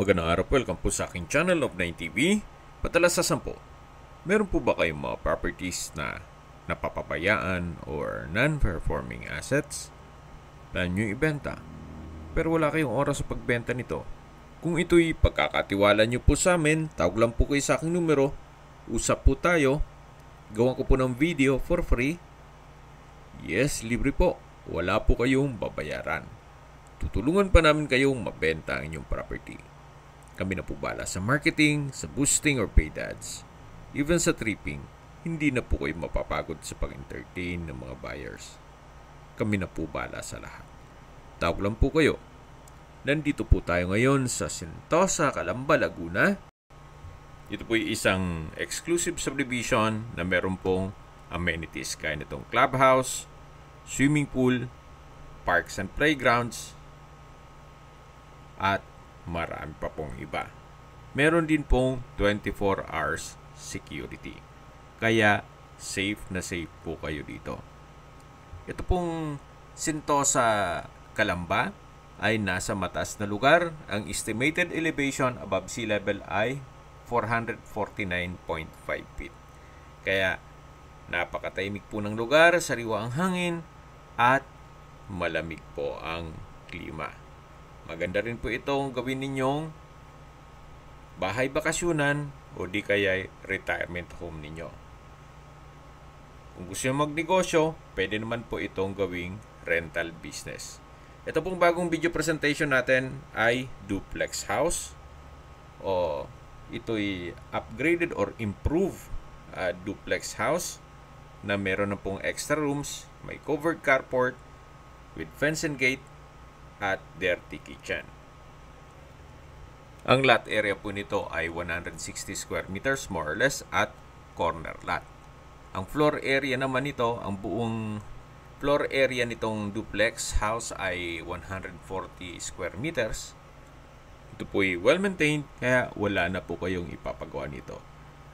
Magandang araw po, welcome po sa aking channel of 9TV. Patalas sa 10. Meron po ba kayong mga properties na napapabayaan or non-performing assets? Plan nyo ibenta, pero wala kayong oras sa pagbenta nito. Kung ito'y pagkakatiwala nyo po sa amin, tawag lang po kayo sa aking numero, usap po tayo, gawan ko po ng video for free. Yes, libre po, wala po kayong babayaran. Tutulungan pa namin kayong mabenta ang inyong property. Kami na po bala sa marketing, sa boosting or paid ads. Even sa tripping, hindi na po kayo mapapagod sa pag-entertain ng mga buyers. Kami na po bala sa lahat. Tawag lang po kayo. Nandito po tayo ngayon sa Sentosa, Calamba, Laguna. Ito po ay isang exclusive subdivision na meron pong amenities kaya nitong clubhouse, swimming pool, parks and playgrounds, at marami pa pong iba. Meron din pong 24 hours security. Kaya safe na safe po kayo dito. Ito pong Sentosa, Calamba ay nasa mataas na lugar. Ang estimated elevation above sea level ay 449.5 feet. Kaya napakatahimik po ng lugar, sariwa ang hangin, at malamig po ang klima. Maganda rin po itong gawin ninyong bahay bakasyunan o di kaya retirement home ninyo. Kung gusto nyo magnegosyo, pwede naman po itong gawing rental business. Ito pong bagong video presentation natin ay duplex house o ito'y upgraded or improved duplex house na meron na pong extra rooms, may covered carport with fence and gate at dirty kitchen. Ang lot area po nito ay 160 square meters more or less at corner lot. Ang floor area naman nito, ang buong floor area nitong duplex house ay 140 square meters. Ito po ay well maintained kaya wala na po kayong ipapagawa nito.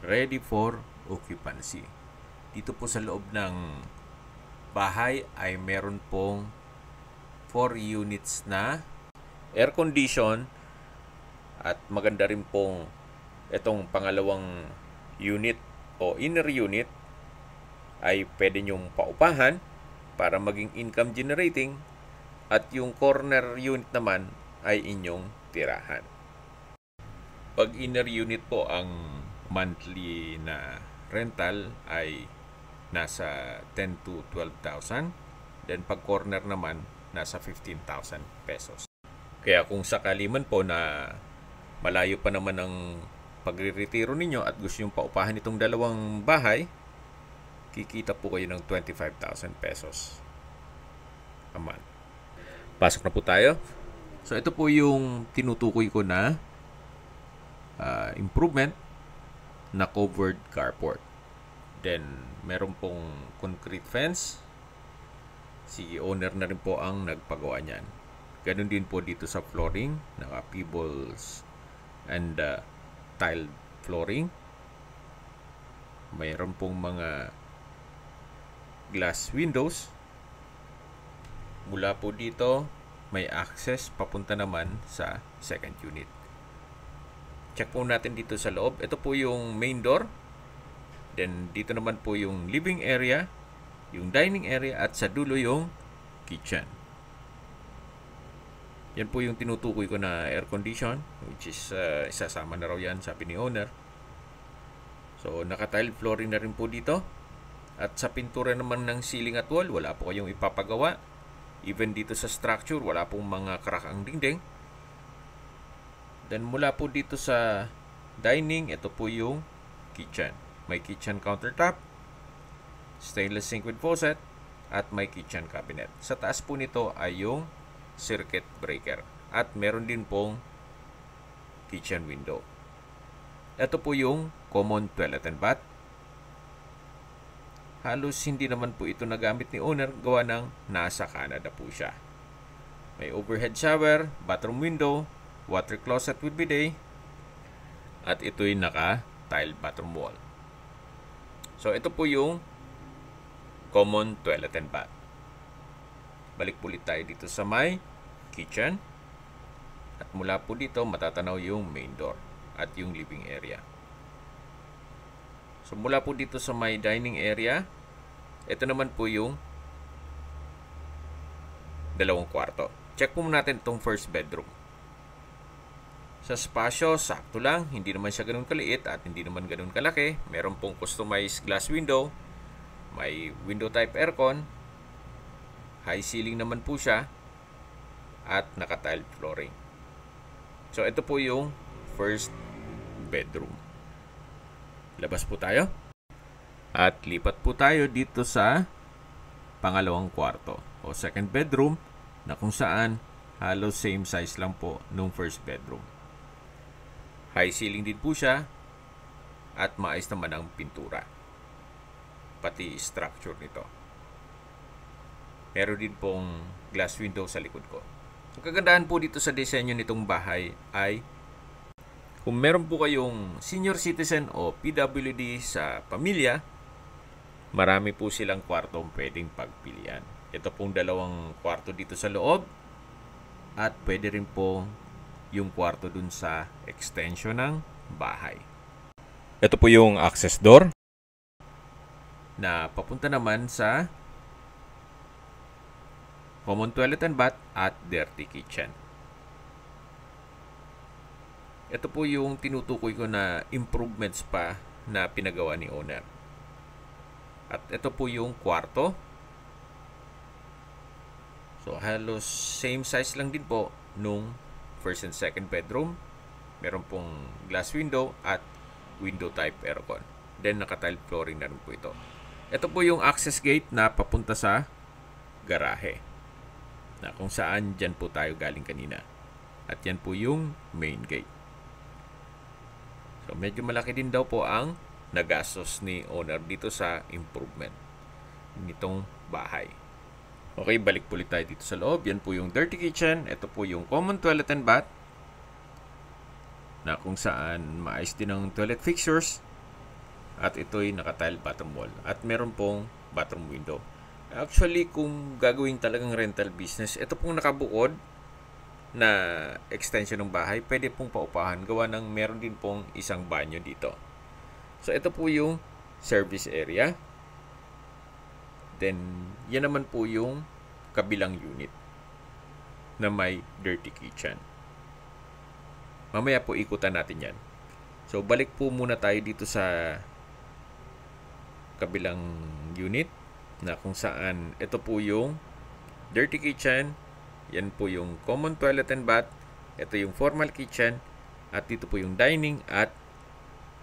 Ready for occupancy. Dito po sa loob ng bahay ay meron pong 4 units na air condition at maganda rin pong itong pangalawang unit o inner unit ay pwede nyong paupahan para maging income generating at yung corner unit naman ay inyong tirahan. Pag inner unit po ang monthly na rental ay nasa 10 to 12,000, then pag corner naman nasa 15,000 pesos. Kaya kung sakali man po na malayo pa naman ang pagre-retiro ninyo at gusto nyo paupahan itong dalawang bahay, kikita po kayo ng 25,000 pesos a month. Pasok na po tayo. So ito po yung tinutukoy ko na improvement na covered carport. Then meron pong concrete fence. Si owner na rin po ang nagpagawa niyan. Ganun din po dito sa flooring, naka-pebbles and tiled flooring. Mayroon pong mga glass windows. Mula po dito, may access papunta naman sa second unit. Check po natin dito sa loob. Ito po yung main door. Then dito naman po yung living area, yung dining area, at sa dulo yung kitchen. Yan po yung tinutukoy ko na air condition, which is isasama na raw yan, sabi ni owner. So naka-tile flooring na rin po dito. At sa pintura naman ng ceiling at wall, wala po kayong ipapagawa. Even dito sa structure, wala pong mga crack ang dingding. Then mula po dito sa dining, ito po yung kitchen. May kitchen countertop, stainless sink with faucet, at may kitchen cabinet. Sa taas po nito ay yung circuit breaker. At meron din pong kitchen window. Ito po yung common toilet and bath. Halos hindi naman po ito nagamit ni owner, gawa ng nasa Canada po siya. May overhead shower, bathroom window, water closet with bidet, at ito'y naka-tile bathroom wall. So ito po yung common toilet and bath. Balik ulit tayo dito sa my kitchen. At mula po dito, matatanaw yung main door at yung living area. So mula po dito sa may dining area, ito naman po yung dalawang kwarto. Check po natin itong first bedroom. Sa spasyo, sakto lang. Hindi naman siya ganun kaliit at hindi naman ganun kalaki. Meron pong customized glass window. May window type aircon. High ceiling naman po siya. At naka-tiled flooring. So ito po yung first bedroom. Labas po tayo. At lipat po tayo dito sa pangalawang kwarto o second bedroom na kung saan halos same size lang po nung first bedroom. High ceiling din po siya at maayos naman ang pintura. Pati structure nito. Meron din pong glass window sa likod ko. Ang kagandahan po dito sa disenyo nitong bahay ay kung meron po kayong senior citizen o PWD sa pamilya, marami po silang kwartong pwedeng pagpilian. Ito pong dalawang kwarto dito sa loob at pwede rin po yung kwarto dun sa extension ng bahay. Ito po yung access door na papunta naman sa common toilet and bath at dirty kitchen. Ito po yung tinutukoy ko na improvements pa na pinagawa ni owner. At ito po yung kwarto. So halos same size lang din po nung first and second bedroom. Meron pong glass window at window type aircon. Then naka-tiled flooring na rin po ito. Ito po yung access gate na papunta sa garahe. Na kung saan dyan po tayo galing kanina. At yan po yung main gate. So medyo malaki din daw po ang nagastos ni owner dito sa improvement nitong bahay. Okay, balik po ulit tayo dito sa loob. Yan po yung dirty kitchen. Ito po yung common toilet and bath na kung saan maayos din ang toilet fixtures. At ito'y naka-tile bathroom wall. At meron pong bathroom window. Actually, kung gagawin talagang rental business, ito pong nakabukod na extension ng bahay, pwede pong paupahan. Gawa ng meron din pong isang banyo dito. So, ito po yung service area. Then, yan naman po yung kabilang unit na may dirty kitchen. Mamaya po ikutan natin yan. So, balik po muna tayo dito sa kabilang unit na kung saan ito po yung dirty kitchen. Yan po yung common toilet and bath. Ito yung formal kitchen. At dito po yung dining at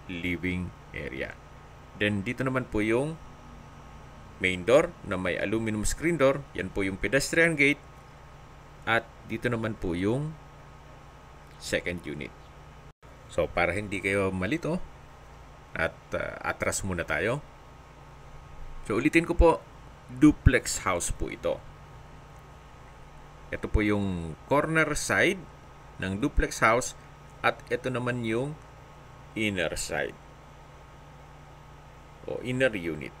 living area. Then, dito naman po yung main door na may aluminum screen door. Yan po yung pedestrian gate. At dito naman po yung second unit. So, para hindi kayo malito at atras muna tayo. So, ulitin ko po, duplex house po ito. Ito po yung corner side ng duplex house at ito naman yung inner side o inner unit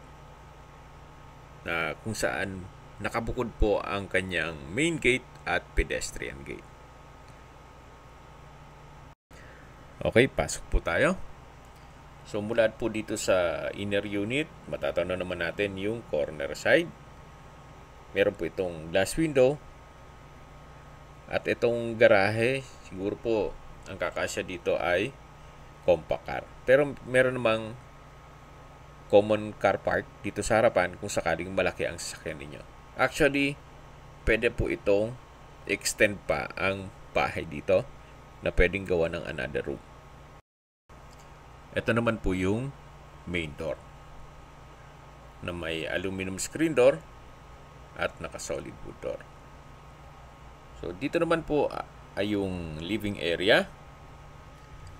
na kung saan nakabukod po ang kanyang main gate at pedestrian gate. Okay, pasok po tayo. So mula po dito sa inner unit, matatanaw naman natin yung corner side. Meron po itong glass window. At itong garahe, siguro po ang kakasya dito ay compact car. Pero meron namang common car park dito sa harapan kung sakaling malaki ang sasakyan ninyo. Actually, pwede po itong extend pa ang bahay dito na pwedeng gawa ng another room. Ito naman po yung main door na may aluminum screen door at naka-solid wood door. So, dito naman po ay yung living area.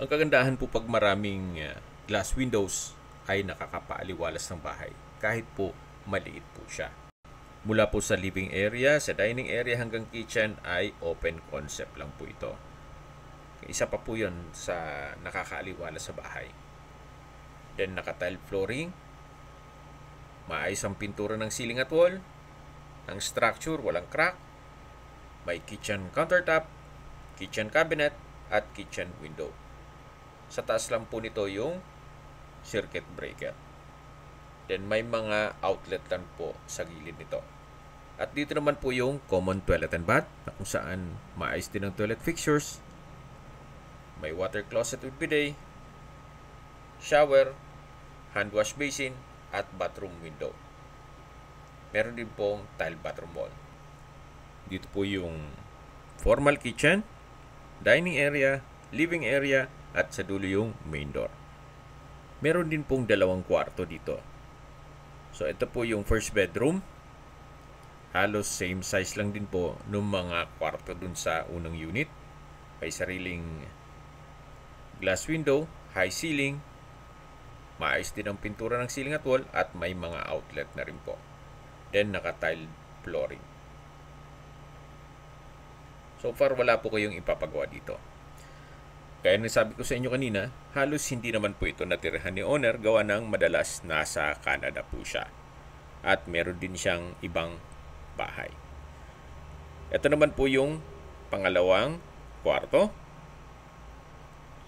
Ang kagandahan po pag maraming glass windows ay nakakapaaliwalas ng bahay kahit po maliit po siya. Mula po sa living area, sa dining area hanggang kitchen ay open concept lang po ito. Isa pa po yun sa nakakaaliwalas sa bahay. Then naka-tile flooring. Maayos ang pintura ng ceiling at wall. Ang structure, walang crack. May kitchen countertop. kitchen cabinet, at kitchen window. Sa taas lang po nito yung circuit breaker. Then may mga outlet lang po sa gilid nito. At dito naman po yung common toilet and bath na kung saan maayos din ang toilet fixtures. May water closet with bidet, shower, hand wash basin, at bathroom window. Meron din pong tile bathroom wall. Dito po yung formal kitchen, dining area, living area, at sa dulo yung main door. Meron din pong dalawang kwarto dito. So ito po yung first bedroom. Halos same size lang din po ng mga kwarto dun sa unang unit. May sariling glass window, high ceiling, maayos din ang pintura ng ceiling at wall, at may mga outlet na rin po. Then naka-tile flooring. So far wala po kayong ipapagawa dito. Kaya nasabi ko sa inyo kanina, halos hindi naman po ito natirahan ni owner, gawa ng madalas nasa Canada po siya. At meron din siyang ibang bahay. Ito naman po yung pangalawang kwarto.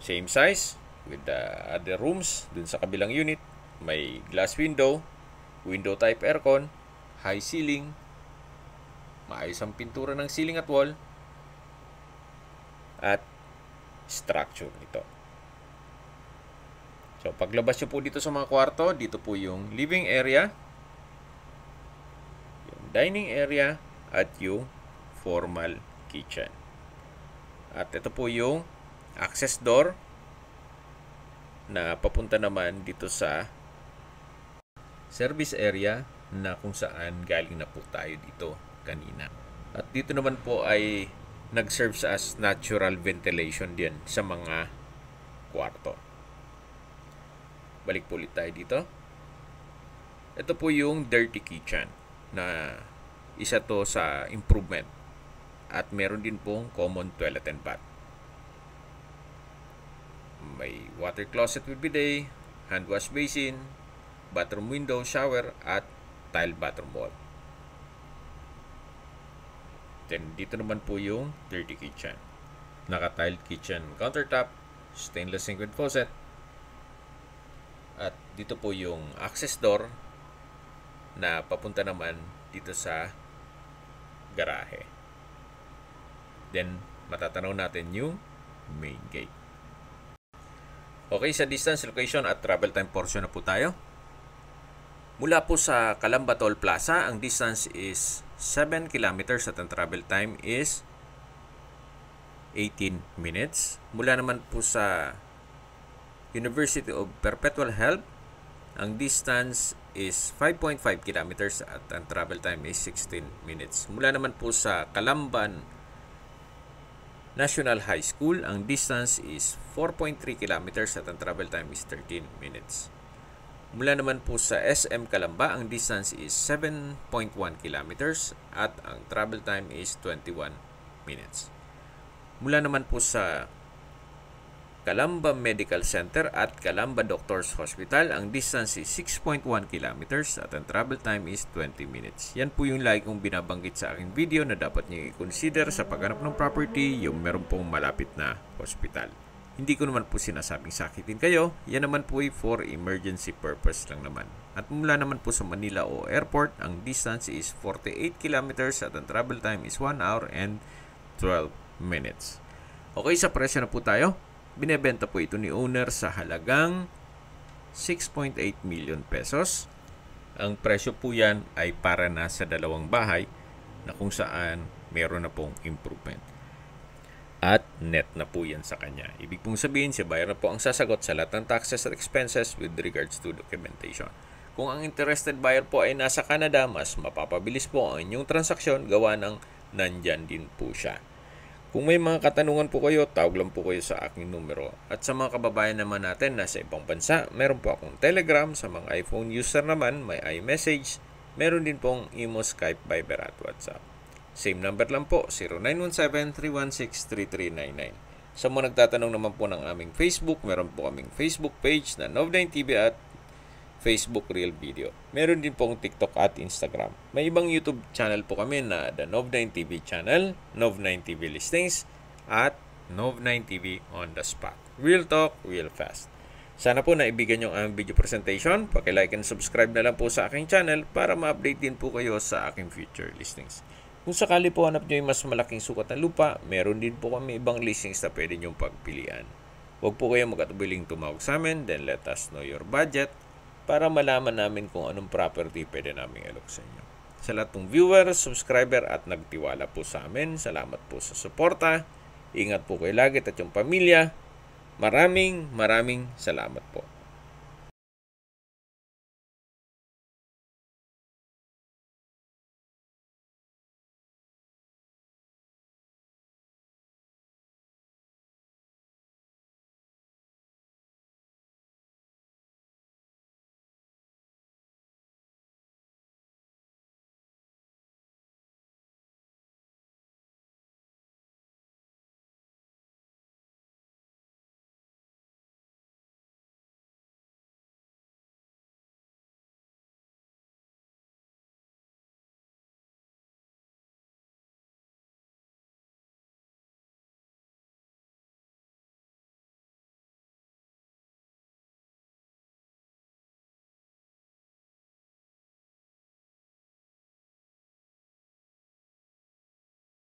Same size with the other rooms dun sa kabilang unit. May glass window, window type aircon, high ceiling, maayos ang pintura ng ceiling at wall, at structure nito. So paglabas nyo po dito sa mga kwarto, dito po yung living area, yung dining area, at yung formal kitchen. At ito po yung access door na papunta naman dito sa service area na kung saan galing na po tayo dito kanina. At dito naman po ay nag-serve as natural ventilation din sa mga kwarto. Balik po ulit tayo dito. Ito po yung dirty kitchen na isa to sa improvement. At meron din pong common toilet and bath. May water closet with bidet, hand wash basin, bathroom window, shower, at tile bathroom wall. Then dito naman po yung dirty kitchen. Naka-tiled kitchen countertop, stainless sink with faucet. At dito po yung access door na papunta naman dito sa garahe. Then matatanaw natin yung main gate. Okay, sa distance, location at travel time portion na po tayo. Mula po sa Calamba Toll Plaza, ang distance is 7 kilometers at ang travel time is 18 minutes. Mula naman po sa University of Perpetual Help, ang distance is 5.5 kilometers at ang travel time is 16 minutes. Mula naman po sa Calamban National High School, ang distance is 4.3 kilometers at ang travel time is 13 minutes. Mula naman po sa SM Calamba, ang distance is 7.1 kilometers at ang travel time is 21 minutes. Mula naman po sa Calamba Medical Center at Calamba Doctors Hospital, ang distance is 6.1 kilometers at ang travel time is 20 minutes. Yan po yung lagi kong binabanggit sa aking video na dapat niyo i-consider sa paghanap ng property, yung meron pong malapit na hospital. Hindi ko naman po sinasabing sakitin kayo, yan naman po ay for emergency purpose lang naman. At mula naman po sa Manila o airport, ang distance is 48 kilometers at ang travel time is 1 hour and 12 minutes. Okay, sa presyo na po tayo. Binebenta po ito ni owner sa halagang 6.8 million pesos. Ang presyo po yan ay para na sa dalawang bahay na kung saan meron na pong improvement. At net na po yan sa kanya. Ibig pong sabihin, si buyer na po ang sasagot sa lahat ng taxes at expenses with regards to documentation. Kung ang interested buyer po ay nasa Canada, mas mapapabilis po ang inyong transaksyon gawa ng nandyan din po siya. Kung may mga katanungan po kayo, tawag lang po kayo sa aking numero. At sa mga kababayan naman natin nasa ibang bansa, meron po akong Telegram. Sa mga iPhone user naman, may iMessage. Meron din pong Imo, Skype, Viber at WhatsApp. Same number lang po, 0917-316-3399. Sa mga nagtatanong naman po ng aming Facebook, meron po kaming Facebook page na Nov9TV at Facebook Real Video. Meron din pong TikTok at Instagram. May ibang YouTube channel po kami na The Nov9TV channel, Nov9TV Listings, at Nov9 TV on the spot. Real talk, real fast. Sana po naibigan nyo ang video presentation. Paki-like and subscribe na lang po sa aking channel para ma-update din po kayo sa aking future listings. Kung sakali po hanap nyo yung mas malaking sukat ng lupa, meron din po kami ibang listings na pwede nyong pagpilian. Huwag po kayong mag-atubiling tumawag sa amin, then let us know your budget para malaman namin kung anong property pwede namin alok sa inyo. Sa lahat ng viewer, subscriber at nagtiwala po sa amin, salamat po sa suporta. Ingat po kayo lagi at yung pamilya. Maraming salamat po.